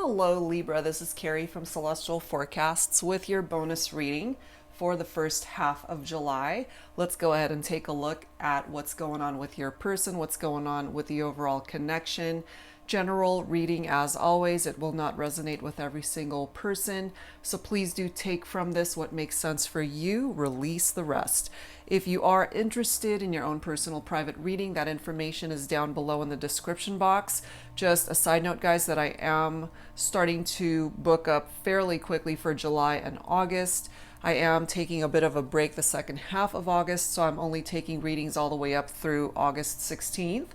Hello Libra, this is Carrie from Celestial Forecasts with your bonus reading for the first half of July. Let's go ahead and take a look at what's going on with your person, what's going on with the overall connection. General reading as always, it will not resonate with every single person, so please do take from this what makes sense for you, release the rest. If you are interested in your own personal private reading, that information is down below in the description box. Just a side note, guys, that I am starting to book up fairly quickly for July and August. I am taking a bit of a break the second half of August, so I'm only taking readings all the way up through August 16th.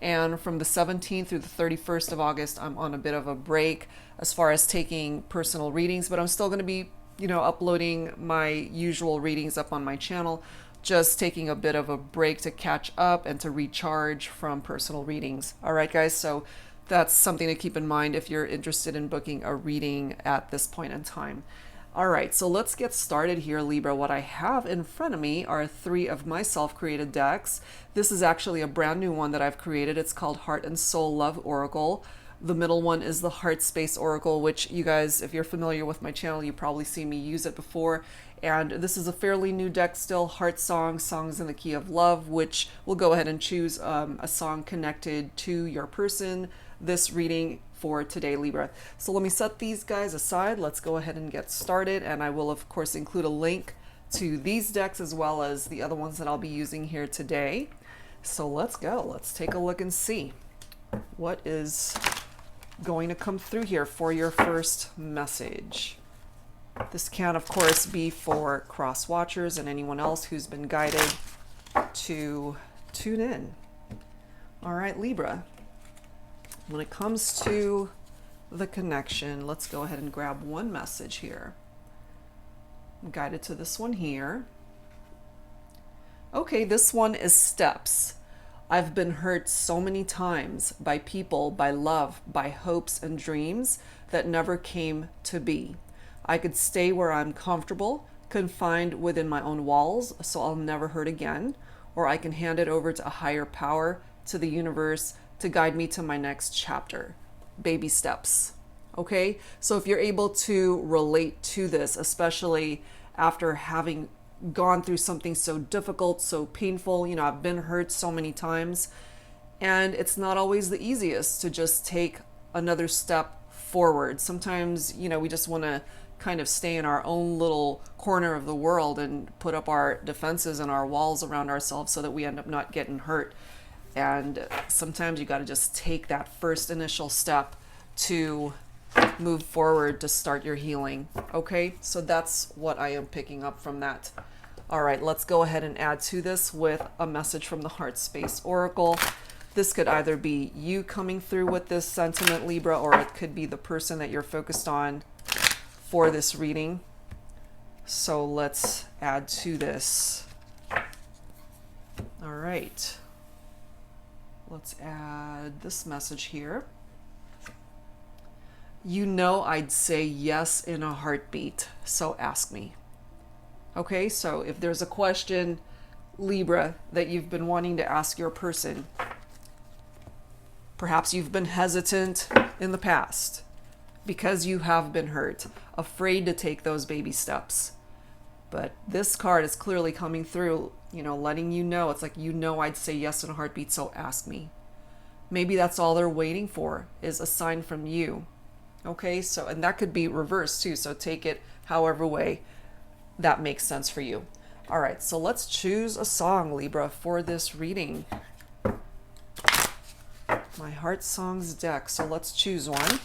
And from the 17th through the 31st of August, I'm on a bit of a break as far as taking personal readings, but I'm still going to be, uploading my usual readings up on my channel, just taking a bit of a break to catch up and to recharge from personal readings. All right, guys, so that's something to keep in mind if you're interested in booking a reading at this point in time. All right, so let's get started here, Libra. What I have in front of me are 3 of my self-created decks. This is actually a brand new one that I've created. It's called Heart and Soul Love Oracle. The middle one is the HeartSpace Oracle, which you guys, if you're familiar with my channel, you probably seen me use it before. And this is a fairly new deck still, Heart Songs, Songs in the Key of Love, which we'll go ahead and choose a song connected to your person this reading for today, Libra. So let me set these guys aside. Let's go ahead and get started. And I will, of course, include a link to these decks as well as the other ones that I'll be using here today. So let's go. Let's take a look and see what is going to come through here for your first message. This can, of course, be for cross watchers and anyone else who's been guided to tune in. All right, Libra. When it comes to the connection, let's go ahead and grab one message here. I'm guided to this one here. Okay, this one is steps. I've been hurt so many times by people, by love, by hopes and dreams that never came to be. I could stay where I'm comfortable, confined within my own walls, so I'll never hurt again, or I can hand it over to a higher power, to the universe, to guide me to my next chapter. Baby steps. Okay, so if you're able to relate to this, especially after having gone through something so difficult, so painful, I've been hurt so many times, and it's not always the easiest to just take another step forward. Sometimes, we just want to kind of stay in our own little corner of the world and put up our defenses and our walls around ourselves so that we end up not getting hurt. And sometimes you got to just take that first initial step to move forward to start your healing. Okay, so that's what I am picking up from that. All right, let's go ahead and add to this with a message from the HeartSpace Oracle. This could either be you coming through with this sentiment, Libra, or it could be the person that you're focused on for this reading. So let's add to this. All right. Let's add this message here. I'd say yes in a heartbeat, so ask me. Okay, so if there's a question, Libra, that you've been wanting to ask your person, perhaps you've been hesitant in the past because you have been hurt, afraid to take those baby steps. But this card is clearly coming through, letting you know, it's like, I'd say yes in a heartbeat, so ask me. Maybe that's all they're waiting for, is a sign from you. Okay, so, and that could be reversed too, so take it however way that makes sense for you. All right, so let's choose a song, Libra, for this reading. My Heart Songs deck, so let's choose one.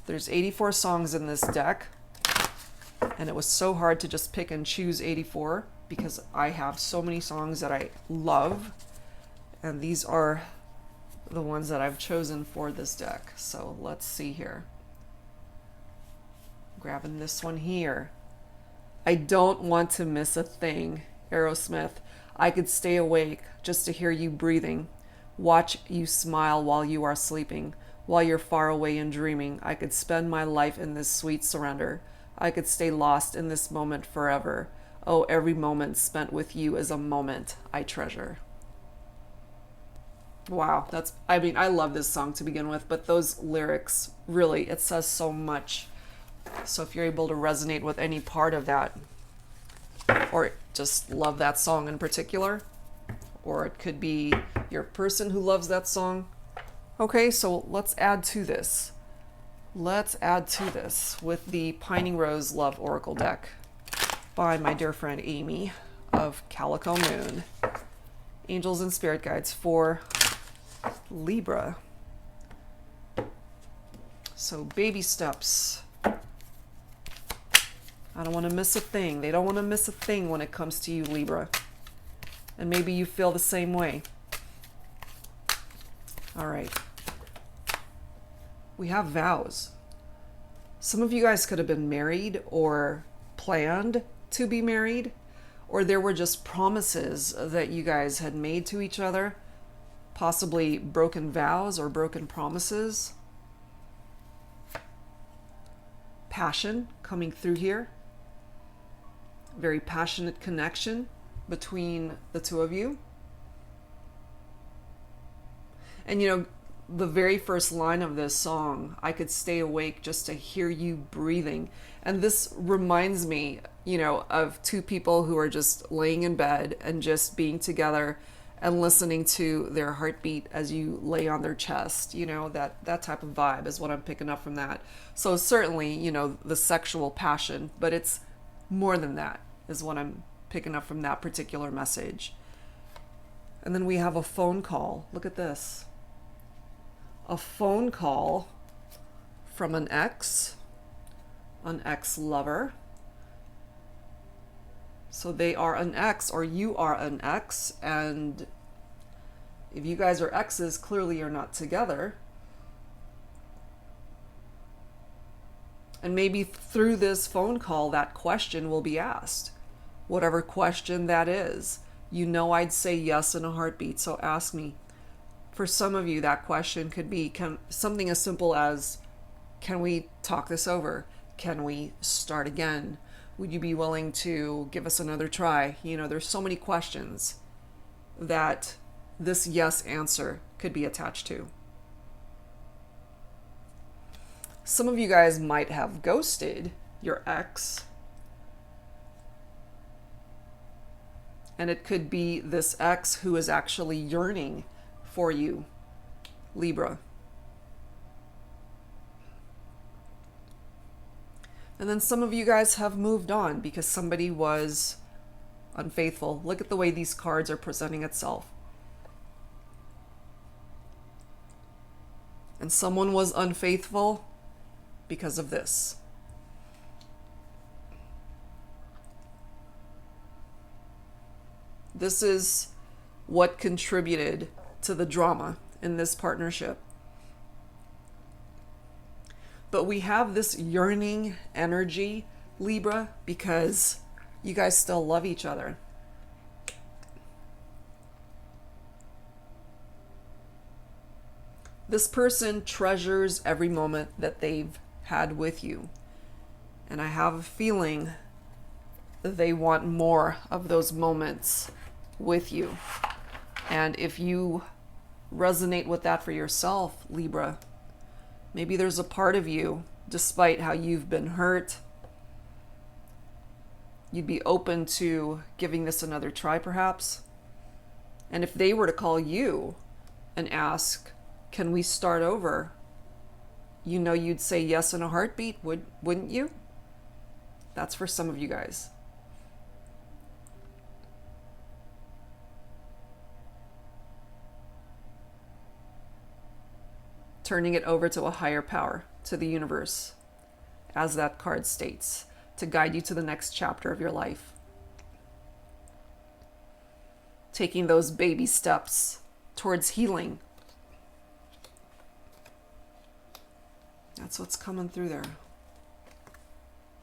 There's 84 songs in this deck. And it was so hard to just pick and choose 84 because I have so many songs that I love. And these are the ones that I've chosen for this deck. So let's see here. Grabbing this one here. I don't want to miss a thing, Aerosmith. I could stay awake just to hear you breathing. Watch you smile while you are sleeping. While you're far away and dreaming, I could spend my life in this sweet surrender. I could stay lost in this moment forever. Oh, every moment spent with you is a moment I treasure. Wow, I mean, I love this song to begin with, but those lyrics, really, it says so much. So if you're able to resonate with any part of that, or just love that song in particular, or it could be your person who loves that song. Okay, so let's add to this. Let's add to this with the Pining Rose Love Oracle deck by my dear friend Amy of Calico Moon. Angels and Spirit Guides for Libra. So baby steps. I don't want to miss a thing. They don't want to miss a thing when it comes to you, Libra. And maybe you feel the same way. All right. We have vows. Some of you guys could have been married or planned to be married, or there were just promises that you guys had made to each other, possibly broken vows or broken promises. Passion coming through here. Very passionate connection between the two of you. And you know, the very first line of this song, I could stay awake just to hear you breathing. And this reminds me, you know, of two people who are just laying in bed and just being together and listening to their heartbeat as you lay on their chest. You know, that type of vibe is what I'm picking up from that. So certainly, you know, the sexual passion, but it's more than that is what I'm picking up from that particular message. And then we have a phone call. Look at this. A phone call from an ex-lover. So they are an ex, or you are an ex, and if you guys are exes, clearly you're not together. And maybe through this phone call, that question will be asked. Whatever question that is. You know I'd say yes in a heartbeat, so ask me. For some of you, that question could be something as simple as, can we talk this over? Can we start again? Would you be willing to give us another try? You know, there's so many questions that this yes answer could be attached to. Some of you guys might have ghosted your ex. And it could be this ex who is actually yearning for you, Libra. And then some of you guys have moved on because somebody was unfaithful. Look at the way these cards are presenting itself. And someone was unfaithful because of this. This is what contributed to the drama in this partnership. But we have this yearning energy, Libra, because you guys still love each other. This person treasures every moment that they've had with you. And I have a feeling that they want more of those moments with you. And if you resonate with that for yourself, Libra, maybe there's a part of you, despite how you've been hurt, you'd be open to giving this another try, perhaps. And if they were to call you and ask, can we start over? You know you'd say yes in a heartbeat, wouldn't you? That's for some of you guys. Turning it over to a higher power, to the universe, as that card states, to guide you to the next chapter of your life. Taking those baby steps towards healing. That's what's coming through there.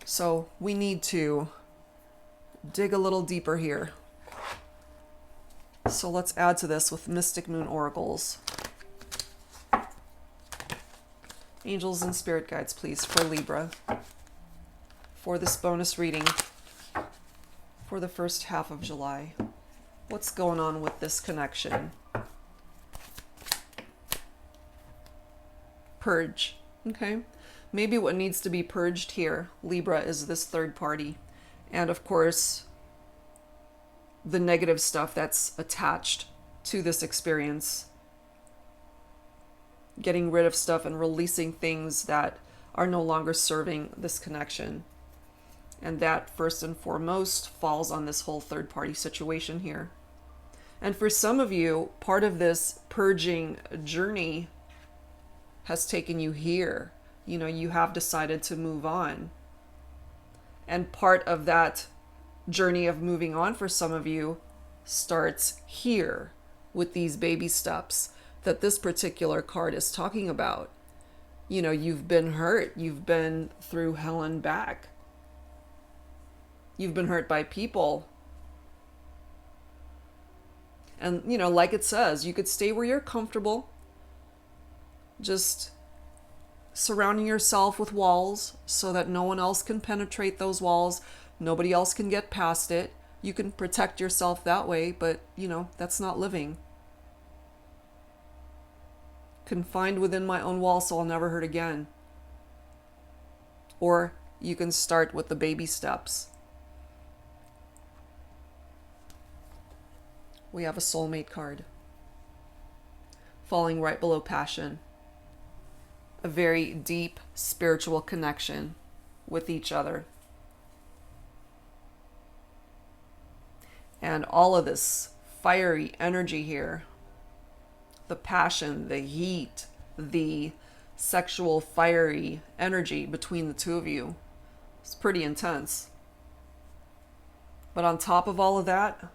So we need to dig a little deeper here. So let's add to this with Mystic Moon Oracles. Angels and Spirit Guides, please, for Libra, for this bonus reading for the first half of July. What's going on with this connection? Purge. Okay. Maybe what needs to be purged here, Libra, is this third party. And of course, the negative stuff that's attached to this experience. Getting rid of stuff and releasing things that are no longer serving this connection. And that, first and foremost, falls on this whole third party situation here. And for some of you, part of this purging journey has taken you here. You know, you have decided to move on. And part of that journey of moving on for some of you starts here with these baby steps that this particular card is talking about. You know, you've been hurt. You've been through hell and back. You've been hurt by people. And, you know, like it says, you could stay where you're comfortable. Just surrounding yourself with walls so that no one else can penetrate those walls. Nobody else can get past it. You can protect yourself that way, but, you know, that's not living. Confined within my own walls so I'll never hurt again. Or you can start with the baby steps. We have a soulmate card. Falling right below passion. A very deep spiritual connection with each other. And all of this fiery energy here, the passion, the heat, the sexual fiery energy between the two of you, it's pretty intense. But on top of all of that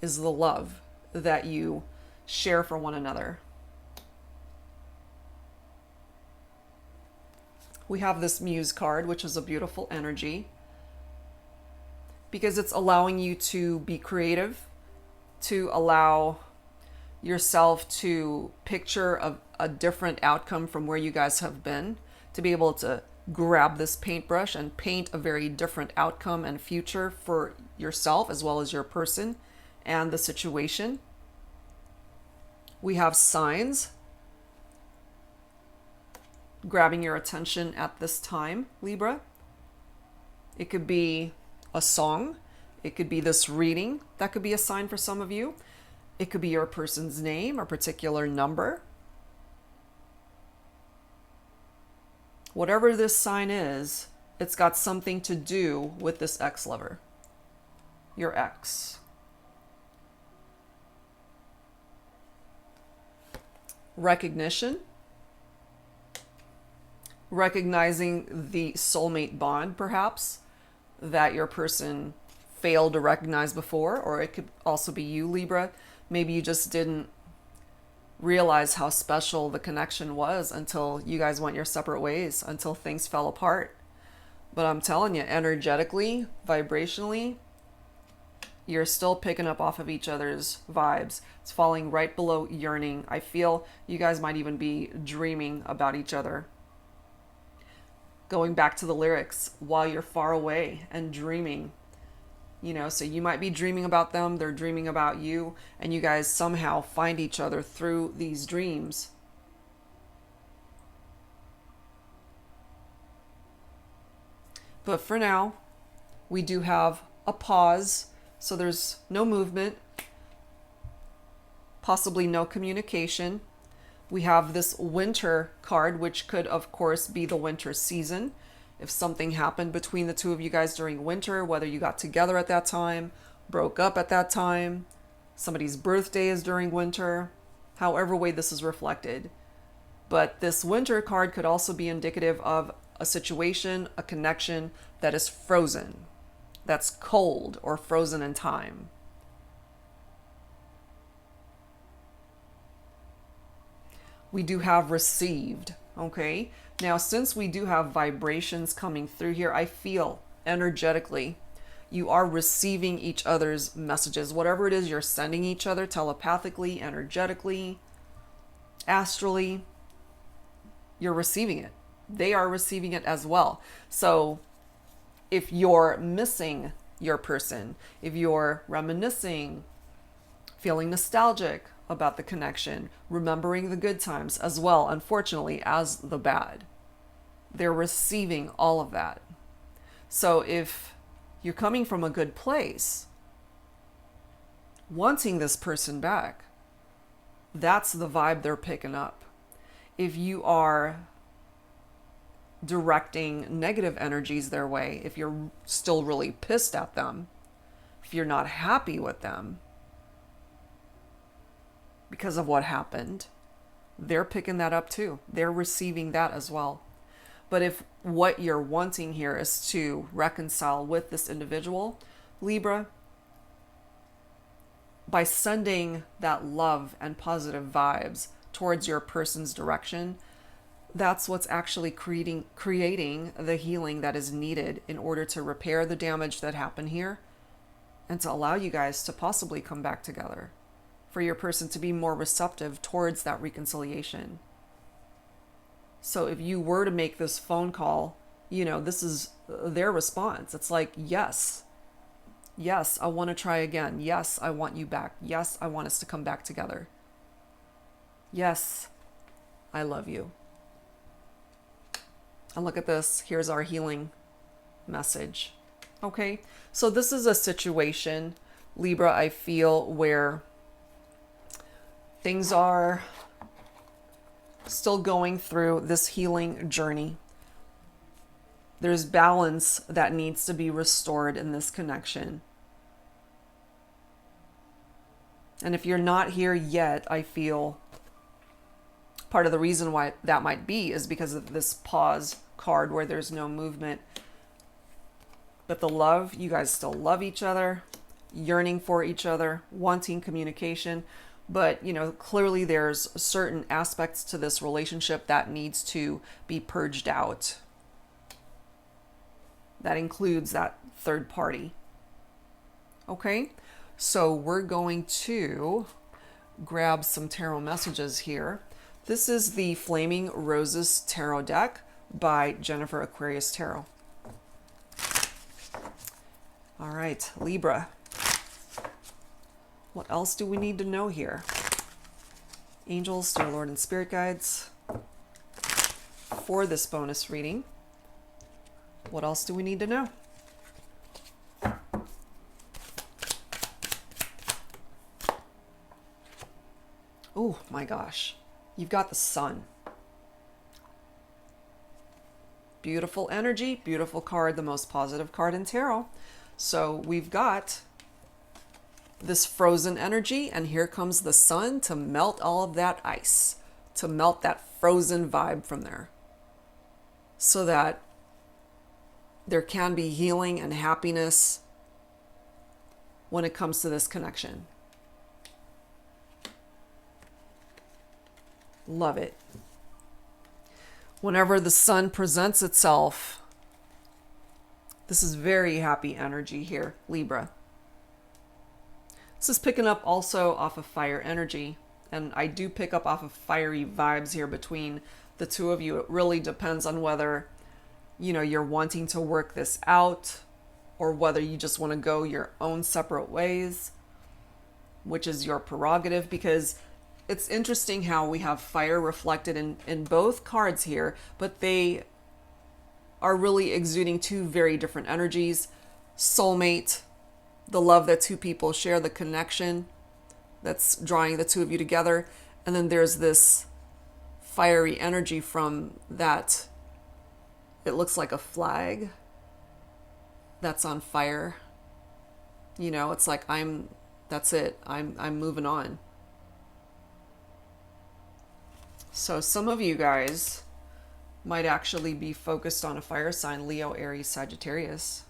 is the love that you share for one another. We have this Muse card, which is a beautiful energy because it's allowing you to be creative, to allow yourself to picture a different outcome from where you guys have been, to be able to grab this paintbrush and paint a very different outcome and future for yourself as well as your person and the situation. We have signs grabbing your attention at this time, Libra. It could be a song. It could be this reading. That could be a sign for some of you. It could be your person's name or particular number. Whatever this sign is, it's got something to do with this ex-lover, your ex. Recognition. Recognizing the soulmate bond, perhaps, that your person failed to recognize before, or it could also be you, Libra. Maybe you just didn't realize how special the connection was until you guys went your separate ways, until things fell apart. But I'm telling you, energetically, vibrationally, you're still picking up off of each other's vibes. It's falling right below yearning. I feel you guys might even be dreaming about each other. Going back to the lyrics, while you're far away and dreaming, you know, so you might be dreaming about them, they're dreaming about you, and you guys somehow find each other through these dreams. But for now, we do have a pause, so there's no movement, possibly no communication. We have this winter card, which could, of course, be the winter season. If something happened between the two of you guys during winter, whether you got together at that time, broke up at that time, somebody's birthday is during winter, however way this is reflected. But this winter card could also be indicative of a situation, a connection that is frozen, that's cold or frozen in time. We do have received, okay? Now, since we do have vibrations coming through here, I feel energetically you are receiving each other's messages. Whatever it is you're sending each other telepathically, energetically, astrally, you're receiving it. They are receiving it as well. So if you're missing your person, if you're reminiscing, feeling nostalgic, about the connection, remembering the good times as well, unfortunately, as the bad. They're receiving all of that. So if you're coming from a good place, wanting this person back, that's the vibe they're picking up. If you are directing negative energies their way, if you're still really pissed at them, if you're not happy with them because of what happened, they're picking that up too. They're receiving that as well. But if what you're wanting here is to reconcile with this individual, Libra, by sending that love and positive vibes towards your person's direction, that's what's actually creating the healing that is needed in order to repair the damage that happened here and to allow you guys to possibly come back together, for your person to be more receptive towards that reconciliation. So if you were to make this phone call, this is their response. It's like, yes, I want to try again. Yes, I want you back. Yes, I want us to come back together. Yes, I love you. And look at this. Here's our healing message. Okay, so this is a situation, Libra, I feel, where things are still going through this healing journey. There's balance that needs to be restored in this connection. And if you're not here yet, I feel part of the reason why that might be is because of this pause card where there's no movement. But the love, you guys still love each other, yearning for each other, wanting communication. But, clearly there's certain aspects to this relationship that needs to be purged out. That includes that third party. Okay, so we're going to grab some tarot messages here. This is the Flaming Roses Tarot deck by Jennifer Aquarius Tarot. All right, Libra. What else do we need to know here? Angels, dear Lord, and Spirit guides for this bonus reading. What else do we need to know? Oh my gosh. You've got the Sun. Beautiful energy, beautiful card, the most positive card in tarot. So we've got this frozen energy, and here comes the Sun to melt all of that ice, to melt that frozen vibe from there, so that there can be healing and happiness when it comes to this connection. Love it. Whenever the Sun presents itself, this is very happy energy here, Libra. This is picking up also off of fire energy, and I do pick up off of fiery vibes here between the two of you. It really depends on whether, you're wanting to work this out or whether you just want to go your own separate ways, which is your prerogative, because it's interesting how we have fire reflected in both cards here, but they are really exuding two very different energies. Soulmate, the love that two people share, the connection that's drawing the two of you together. And then there's this fiery energy from that. It looks like a flag that's on fire. It's like, that's it. I'm moving on. So some of you guys might actually be focused on a fire sign, Leo, Aries, Sagittarius.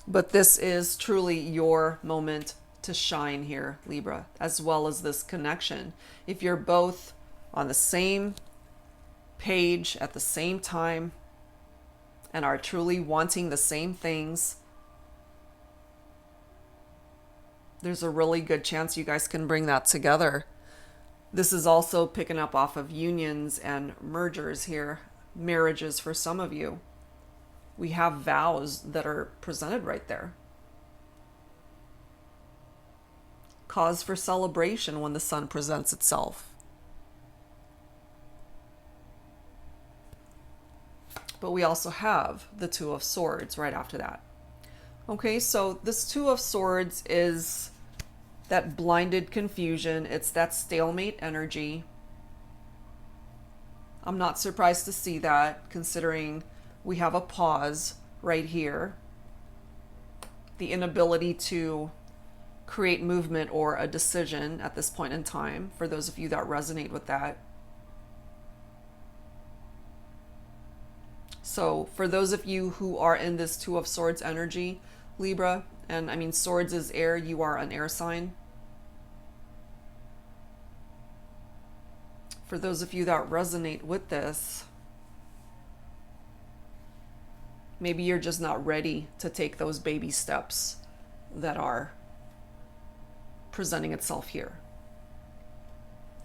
But this is truly your moment to shine here, Libra, as well as this connection. If you're both on the same page at the same time and are truly wanting the same things, there's a really good chance you guys can bring that together. This is also picking up off of unions and mergers here, marriages for some of you. We have vows that are presented right there. cause for celebration when the sun presents itself. But we also have the Two of Swords right after that. Okay, so this Two of Swords is that blinded confusion. It's that stalemate energy. I'm not surprised to see that, considering we have a pause right here. The inability to create movement or a decision at this point in time, for those of you that resonate with that. So for those of you who are in this Two of Swords energy, Libra, and I mean swords is air, you are an air sign. For those of you that resonate with this, maybe you're just not ready to take those baby steps that are presenting itself here.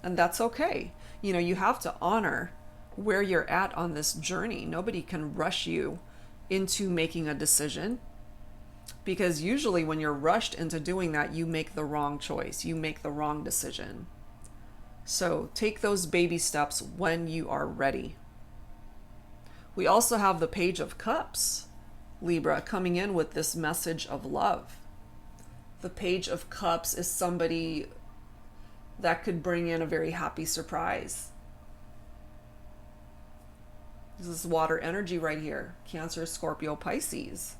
And that's okay. You know, you have to honor where you're at on this journey. Nobody can rush you into making a decision, because usually when you're rushed into doing that, you make the wrong choice. You make the wrong decision. So take those baby steps when you are ready. We also have the Page of Cups, Libra, coming in with this message of love. The Page of Cups is somebody that could bring in a very happy surprise. This is water energy right here. Cancer, Scorpio, Pisces.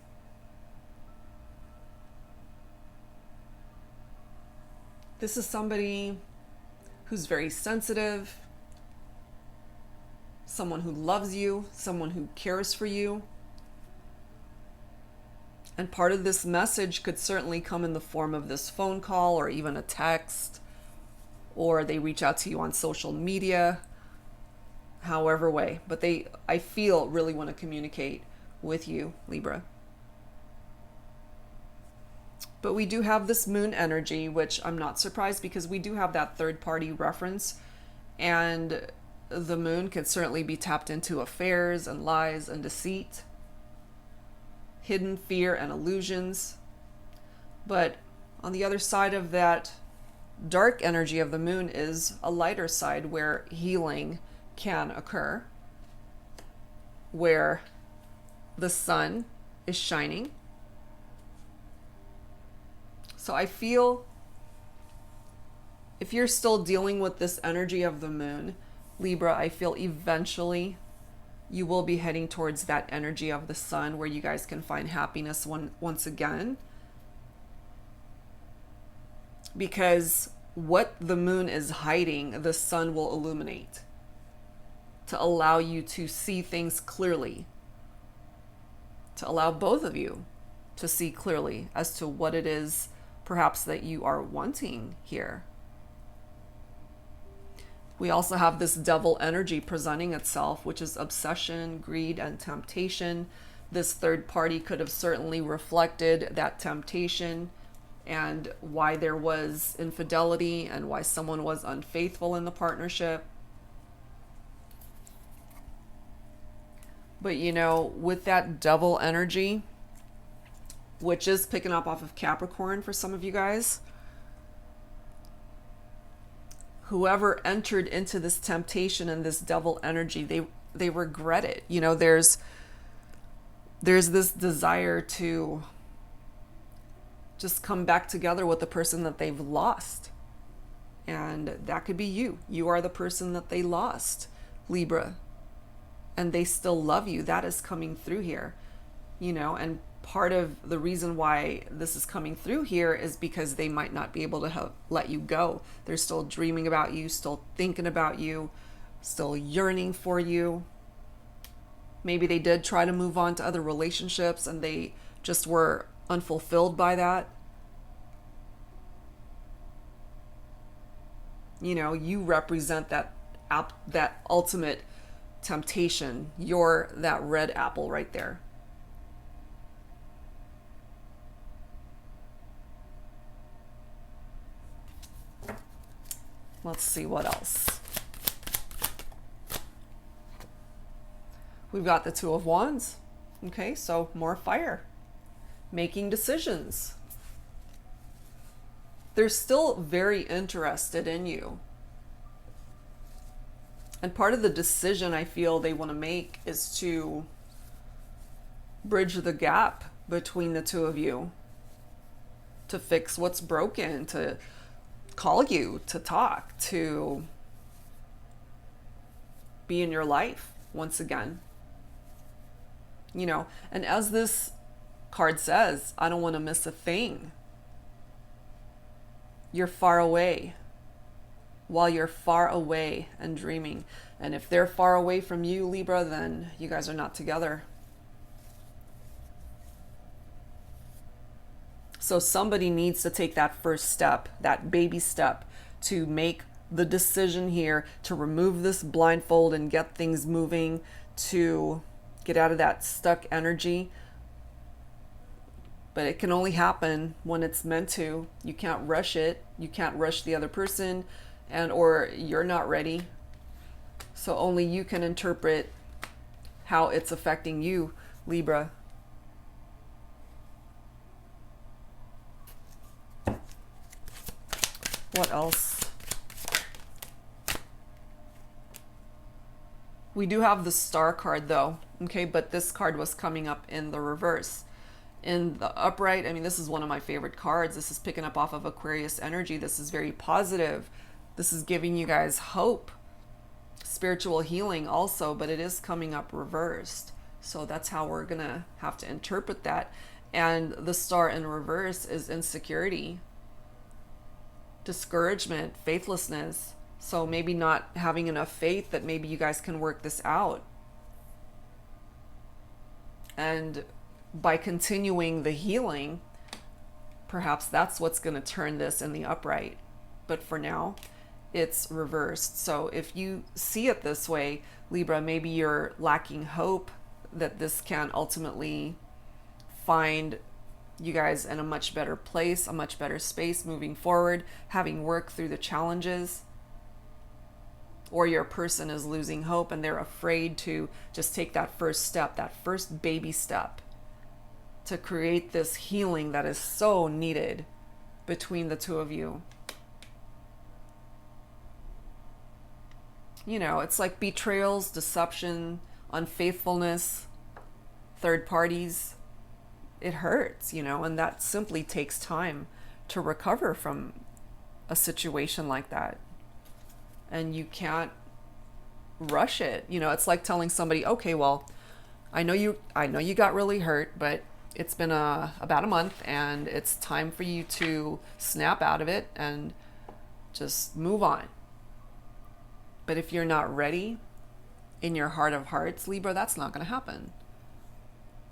This is somebody who's very sensitive, someone who loves you, someone who cares for you. And part of this message could certainly come in the form of this phone call or even a text, or they reach out to you on social media, however way. But they, I feel, really want to communicate with you, Libra. But we do have this moon energy, which I'm not surprised, because we do have that third party reference, and the moon can certainly be tapped into affairs and lies and deceit, hidden fear and illusions. But on the other side of that dark energy of the moon is a lighter side where healing can occur, where the sun is shining. So I feel if you're still dealing with this energy of the moon, Libra, I feel eventually you will be heading towards that energy of the sun, where you guys can find happiness once again. Because what the moon is hiding, the sun will illuminate to allow you to see things clearly, to allow both of you to see clearly as to what it is perhaps that you are wanting here. We also have this devil energy presenting itself, which is obsession, greed, and temptation. This third party could have certainly reflected that temptation and why there was infidelity and why someone was unfaithful in the partnership. But you know, with that devil energy, which is picking up off of Capricorn for some of you guys, whoever entered into this temptation and this devil energy, they regret it. You know, there's this desire to just come back together with the person that they've lost. And that could be you. You are the person that they lost, Libra. And they still love you. That is coming through here, you know, and part of the reason why this is coming through here is because they might not be able to let you go. They're still dreaming about you, still thinking about you, still yearning for you. Maybe they did try to move on to other relationships and they just were unfulfilled by that. You know, you represent that ultimate temptation. You're that red apple right there. Let's see what else. We've got the Two of Wands. Okay, so more fire. Making decisions. they're still very interested in you. And part of the decision I feel they want to make is to bridge the gap between the two of you, to fix what's broken, to call you, to talk, to be in your life once again. You know, and as this card says, I don't want to miss a thing. You're far away. While you're far away and dreaming. And if they're far away from you, Libra, then you guys are not together. So somebody needs to take that first step, that baby step, to make the decision here to remove this blindfold and get things moving, to get out of that stuck energy. But it can only happen when it's meant to. You can't rush it. You can't rush the other person, and or you're not ready. So only you can interpret how it's affecting you, Libra. What else? We do have the Star card though, okay, but this card was coming up in the reverse. In the upright, I mean, this is one of my favorite cards. This is picking up off of Aquarius energy. This is very positive. This is giving you guys hope, spiritual healing also, but it is coming up reversed. So that's how we're going to have to interpret that. And the Star in reverse is insecurity, discouragement, faithlessness. So maybe not having enough faith that maybe you guys can work this out. And by continuing the healing, perhaps that's what's going to turn this in the upright. But for now, it's reversed. So if you see it this way, Libra, maybe you're lacking hope that this can ultimately find you guys in a much better place, a much better space moving forward, having worked through the challenges. Or your person is losing hope and they're afraid to just take that first step, that first baby step, to create this healing that is so needed between the two of you. You know, it's like betrayals, deception, unfaithfulness, third parties. It hurts, you know, and that simply takes time to recover from a situation like that. And you can't rush it. You know, it's like telling somebody, okay, well, I know you got really hurt, but it's been about a month and it's time for you to snap out of it and just move on. But if you're not ready in your heart of hearts, Libra, that's not going to happen.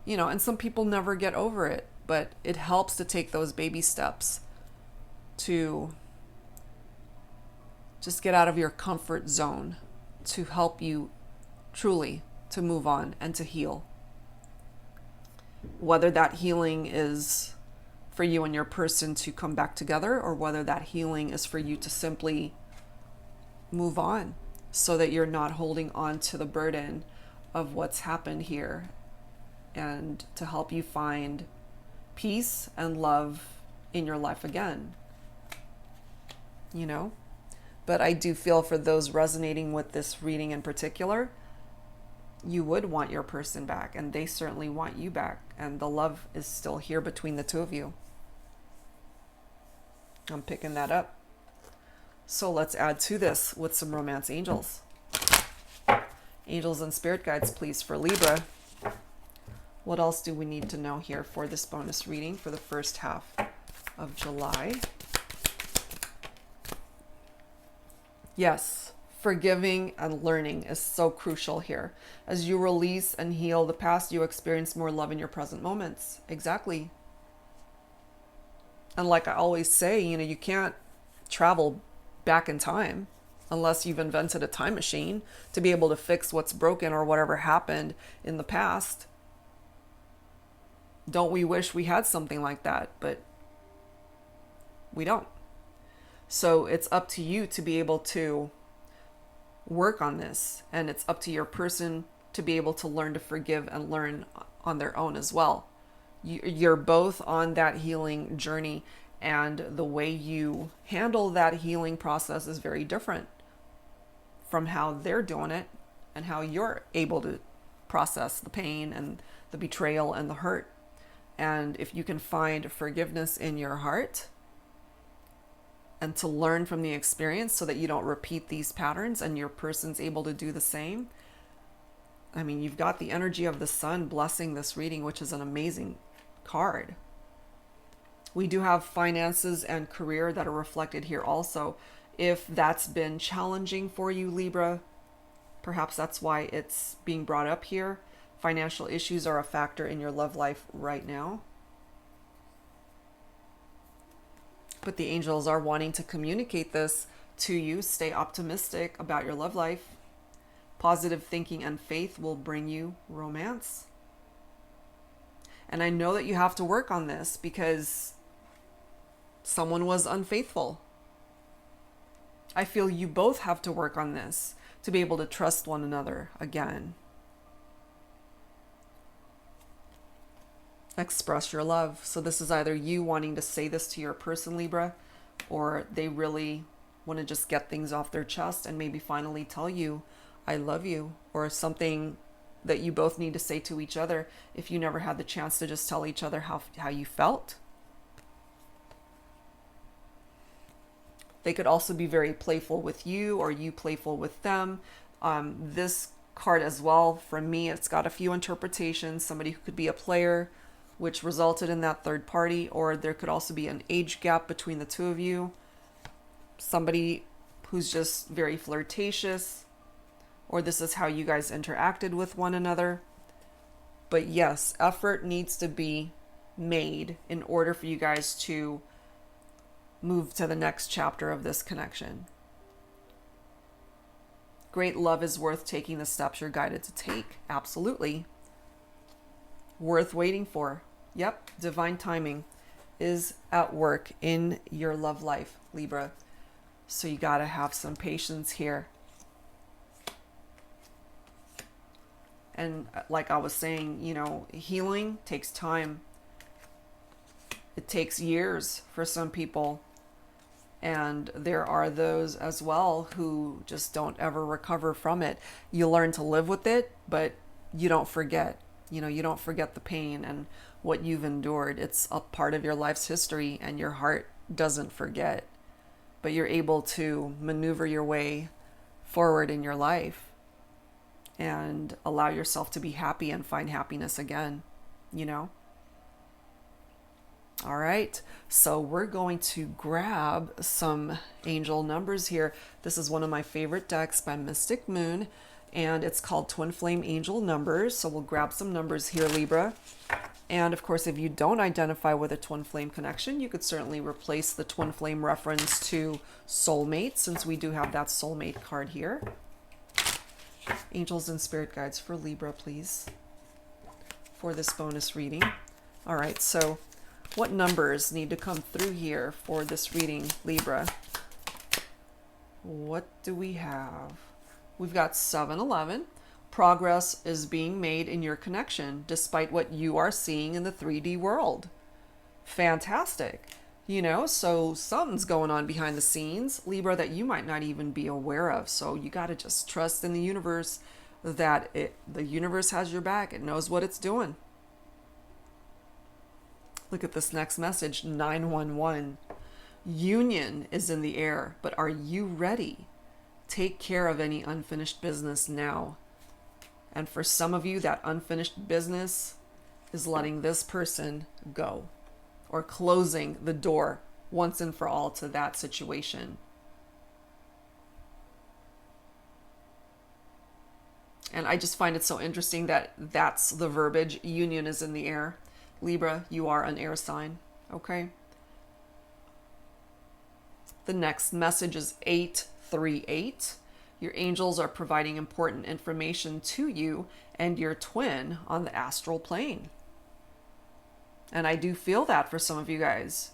You know, and some people never get over it, but it helps to take those baby steps to just get out of your comfort zone to help you truly to move on and to heal. Whether that healing is for you and your person to come back together, or whether that healing is for you to simply move on so that you're not holding on to the burden of what's happened here, and to help you find peace and love in your life again. You know? But I do feel for those resonating with this reading in particular, you would want your person back, and they certainly want you back, and the love is still here between the two of you. I'm picking that up. So let's add to this with some romance angels. Angels and spirit guides, please, for Libra. What else do we need to know here for this bonus reading for the first half of July? Yes, forgiving and learning is so crucial here. As you release and heal the past, you experience more love in your present moments. Exactly. And like I always say, you know, you can't travel back in time unless you've invented a time machine to be able to fix what's broken or whatever happened in the past. Don't we wish we had something like that? But we don't. So it's up to you to be able to work on this, and it's up to your person to be able to learn to forgive and learn on their own as well. You're both on that healing journey, And the way you handle that healing process is very different from how they're doing it and how you're able to process the pain and the betrayal and the hurt. And if you can find forgiveness in your heart and to learn from the experience so that you don't repeat these patterns and your person's able to do the same, I mean, you've got the energy of the sun blessing this reading, which is an amazing card. We do have finances and career that are reflected here also. If that's been challenging for you, Libra, perhaps that's why it's being brought up here. Financial issues are a factor in your love life right now. But the angels are wanting to communicate this to you. Stay optimistic about your love life. Positive thinking and faith will bring you romance. And I know that you have to work on this because someone was unfaithful. I feel you both have to work on this to be able to trust one another again. Express your love. So this is either you wanting to say this to your person, Libra, or they really want to just get things off their chest and maybe finally tell you, I love you, or something that you both need to say to each other if you never had the chance to just tell each other how you felt. They could also be very playful with you or you playful with them. This card as well, from me, it's got a few interpretations. Somebody who could be a player, which resulted in that third party, or there could also be an age gap between the two of you. Somebody who's just very flirtatious, or this is how you guys interacted with one another. But yes, effort needs to be made in order for you guys to move to the next chapter of this connection. Great love is worth taking the steps you're guided to take. Absolutely. Worth waiting for. Yep, divine timing is at work in your love life, Libra. So you got to have some patience here. And like I was saying, you know, healing takes time. It takes years for some people. And there are those as well who just don't ever recover from it. You learn to live with it, but you don't forget. You know, you don't forget the pain and what you've endured. It's a part of your life's history and your heart doesn't forget. But you're able to maneuver your way forward in your life and allow yourself to be happy and find happiness again, you know? All right, so we're going to grab some angel numbers here. This is one of my favorite decks by Mystic Moon, and it's called Twin Flame Angel Numbers. So we'll grab some numbers here, Libra. And of course, if you don't identify with a twin flame connection, you could certainly replace the twin flame reference to soulmate, since we do have that soulmate card here. Angels and spirit guides for Libra, please, for this bonus reading. All right, so what numbers need to come through here for this reading, Libra? What do we have? We've got 7-11. Progress is being made in your connection despite what you are seeing in the 3D world. Fantastic. You know, so something's going on behind the scenes, Libra, that you might not even be aware of. So you got to just trust in the universe that the universe has your back. It knows what it's doing. Look at this next message, 911. Union is in the air, but are you ready? Take care of any unfinished business now. And for some of you, that unfinished business is letting this person go, or closing the door once and for all to that situation. And I just find it so interesting that that's the verbiage. Union is in the air. Libra, you are an air sign, okay? The next message is 838. Your angels are providing important information to you and your twin on the astral plane. And I do feel that for some of you guys.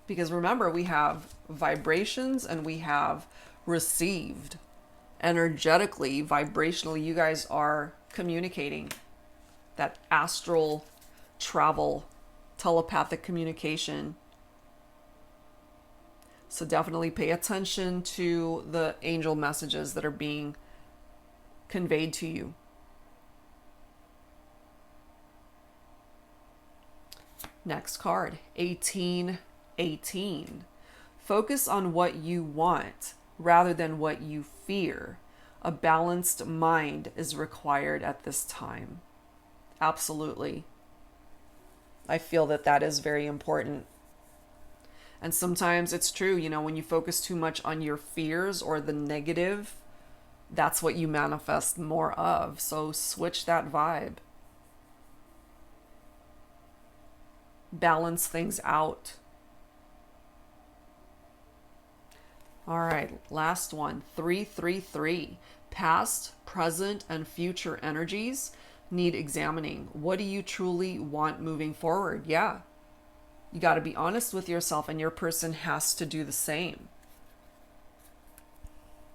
Because remember, we have vibrations and we have received. Energetically, vibrationally, you guys are communicating. That astral travel telepathic communication. So definitely pay attention to the angel messages that are being conveyed to you. Next card, 1818. Focus on what you want rather than what you fear. A balanced mind is required at this time. Absolutely. I feel that that is very important. And sometimes it's true, you know, when you focus too much on your fears or the negative, that's what you manifest more of. So switch that vibe. Balance things out. All right, last one, 333. Past, present, and future energies need examining. What do you truly want moving forward? Yeah. You got to be honest with yourself, and your person has to do the same.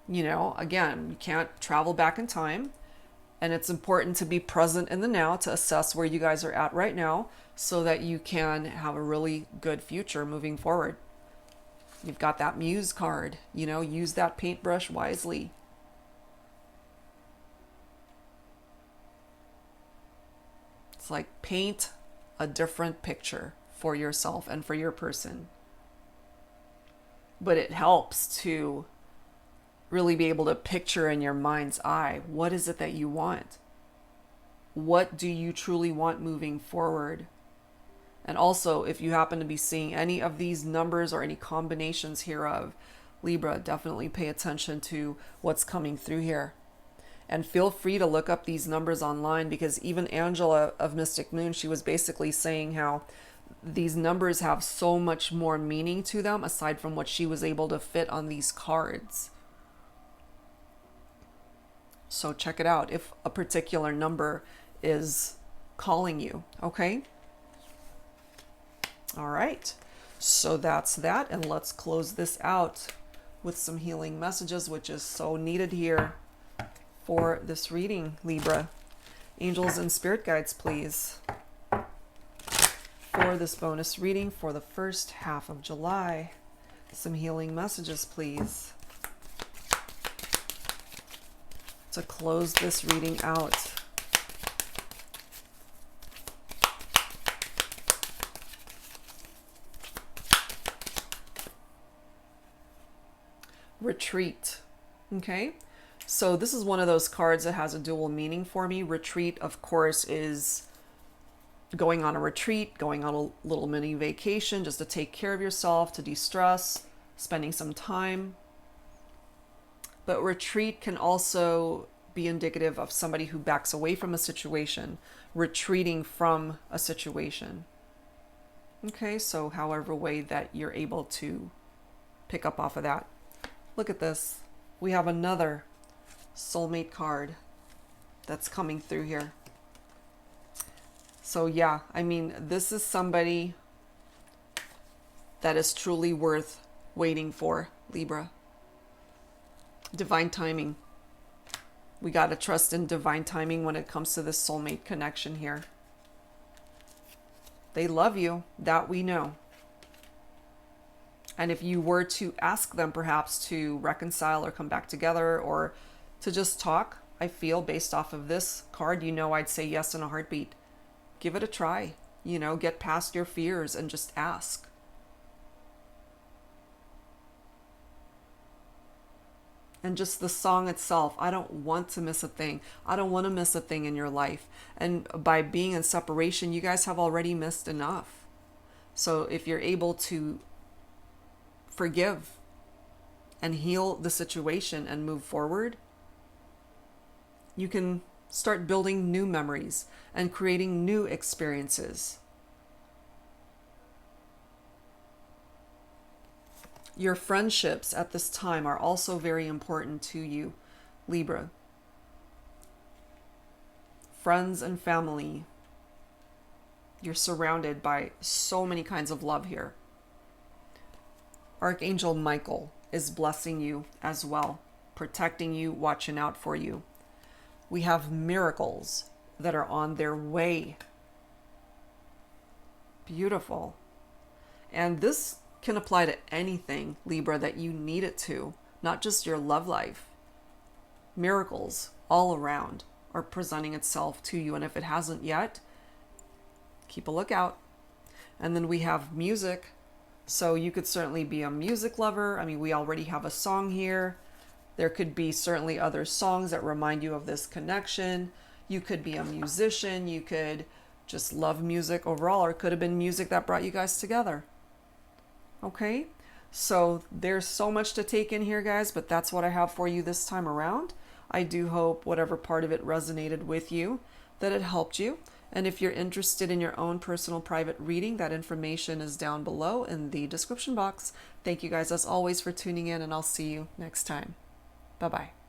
You know, again, you can't travel back in time, and it's important to be present in the now to assess where you guys are at right now so that you can have a really good future moving forward. You've got that Muse card, you know, use that paintbrush wisely. It's like paint a different picture for yourself and for your person. But it helps to really be able to picture in your mind's eye, what is it that you want? What do you truly want moving forward? And also, if you happen to be seeing any of these numbers or any combinations hereof, Libra, definitely pay attention to what's coming through here. And feel free to look up these numbers online, because even Angela of Mystic Moon, she was basically saying how these numbers have so much more meaning to them aside from what she was able to fit on these cards. So check it out if a particular number is calling you, okay? All right, so that's that, and let's close this out with some healing messages, which is so needed here for this reading, Libra. Angels and spirit guides, please, for this bonus reading for the first half of July. Some healing messages, please, to close this reading out. Retreat. Okay, so this is one of those cards that has a dual meaning for me. Retreat, of course, is going on a retreat, going on a little mini vacation just to take care of yourself, to de-stress, spending some time. But retreat can also be indicative of somebody who backs away from a situation, retreating from a situation. Okay, so however way that you're able to pick up off of that. Look at this. We have another soulmate card that's coming through here. So yeah, I mean, this is somebody that is truly worth waiting for, Libra. Divine timing. We got to trust in divine timing when it comes to this soulmate connection here. They love you, that we know. And if you were to ask them perhaps to reconcile or come back together or to just talk, I feel based off of this card, you know, I'd say yes in a heartbeat. Give it a try, you know, get past your fears and just ask. And just the song itself, I don't want to miss a thing. I don't want to miss a thing in your life. And by being in separation, you guys have already missed enough. So if you're able to forgive and heal the situation and move forward, you can start building new memories and creating new experiences. Your friendships at this time are also very important to you, Libra. Friends and family. You're surrounded by so many kinds of love here. Archangel Michael is blessing you as well, protecting you, watching out for you. We have miracles that are on their way. Beautiful. And this can apply to anything, Libra, that you need it to, not just your love life. Miracles all around are presenting itself to you. And if it hasn't yet, keep a lookout. And then we have music. So you could certainly be a music lover. I mean, we already have a song here. There could be certainly other songs that remind you of this connection. You could be a musician. You could just love music overall, or it could have been music that brought you guys together. Okay, so there's so much to take in here, guys, but that's what I have for you this time around. I do hope whatever part of it resonated with you, that it helped you. And if you're interested in your own personal private reading, that information is down below in the description box. Thank you guys as always for tuning in, and I'll see you next time. Bye-bye.